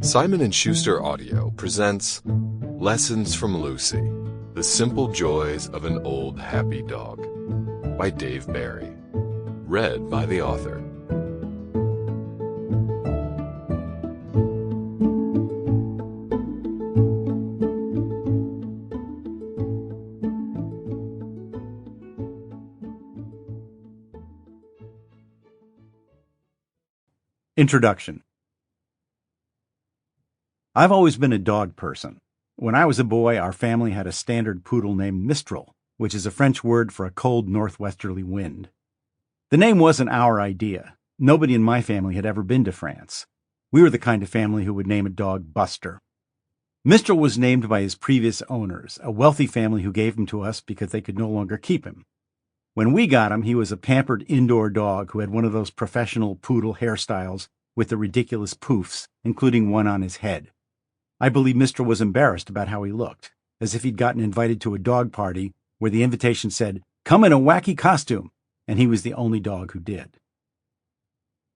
Simon & Schuster Audio presents Lessons from Lucy, The Simple Joys of an Old Happy Dog by Dave Barry. Read by the author. Introduction. I've always been a dog person. When I was a boy, our family had a standard poodle named Mistral, which is a French word for a cold northwesterly wind. The name wasn't our idea. Nobody in my family had ever been to France. We were the kind of family who would name a dog Buster. Mistral was named by his previous owners, a wealthy family who gave him to us because they could no longer keep him. When we got him, he was a pampered indoor dog who had one of those professional poodle hairstyles with the ridiculous poofs, including one on his head. I believe Mistral was embarrassed about how he looked, as if he'd gotten invited to a dog party where the invitation said, "Come in a wacky costume," and he was the only dog who did.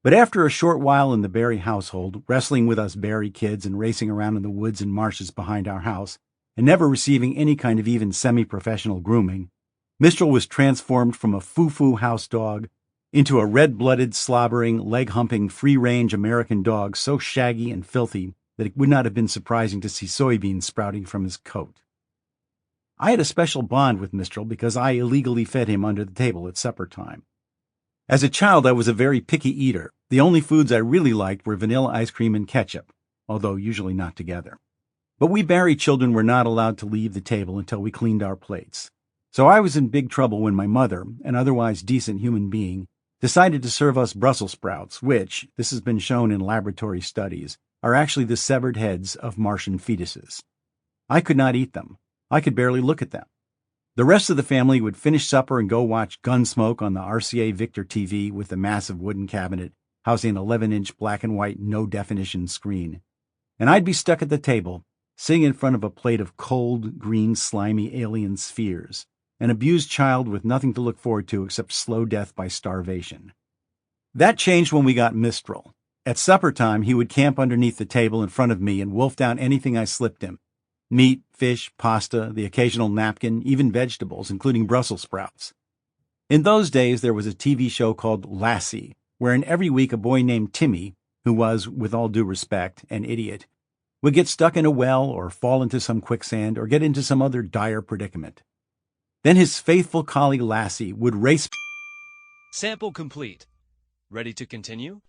But after a short while in the Barry household, wrestling with us Barry kids and racing around in the woods and marshes behind our house, and never receiving any kind of even semi-professional grooming, Mistral was transformed from a foo-foo house dog into a red-blooded, slobbering, leg-humping, free-range American dog so shaggy and filthy that it would not have been surprising to see soybeans sprouting from his coat. I had a special bond with Mistral because I illegally fed him under the table at supper time. As a child, I was a very picky eater. The only foods I really liked were vanilla ice cream and ketchup, although usually not together. But we Barry children were not allowed to leave the table until we cleaned our plates. So I was in big trouble when my mother, an otherwise decent human being, decided to serve us Brussels sprouts, which, this has been shown in laboratory studies, are actually the severed heads of Martian fetuses. I could not eat them. I could barely look at them. The rest of the family would finish supper and go watch Gunsmoke on the RCA Victor TV with the massive wooden cabinet housing an 11-inch black and white no-definition screen. And I'd be stuck at the table, sitting in front of a plate of cold, green, slimy alien spheres, an abused child with nothing to look forward to except slow death by starvation. That changed when we got Mistral. At supper time, he would camp underneath the table in front of me and wolf down anything I slipped him. Meat, fish, pasta, the occasional napkin, even vegetables, including Brussels sprouts. In those days, there was a TV show called Lassie, wherein every week a boy named Timmy, who was, with all due respect, an idiot, would get stuck in a well or fall into some quicksand or get into some other dire predicament. Then his faithful collie Lassie would race. Sample complete. Ready to continue?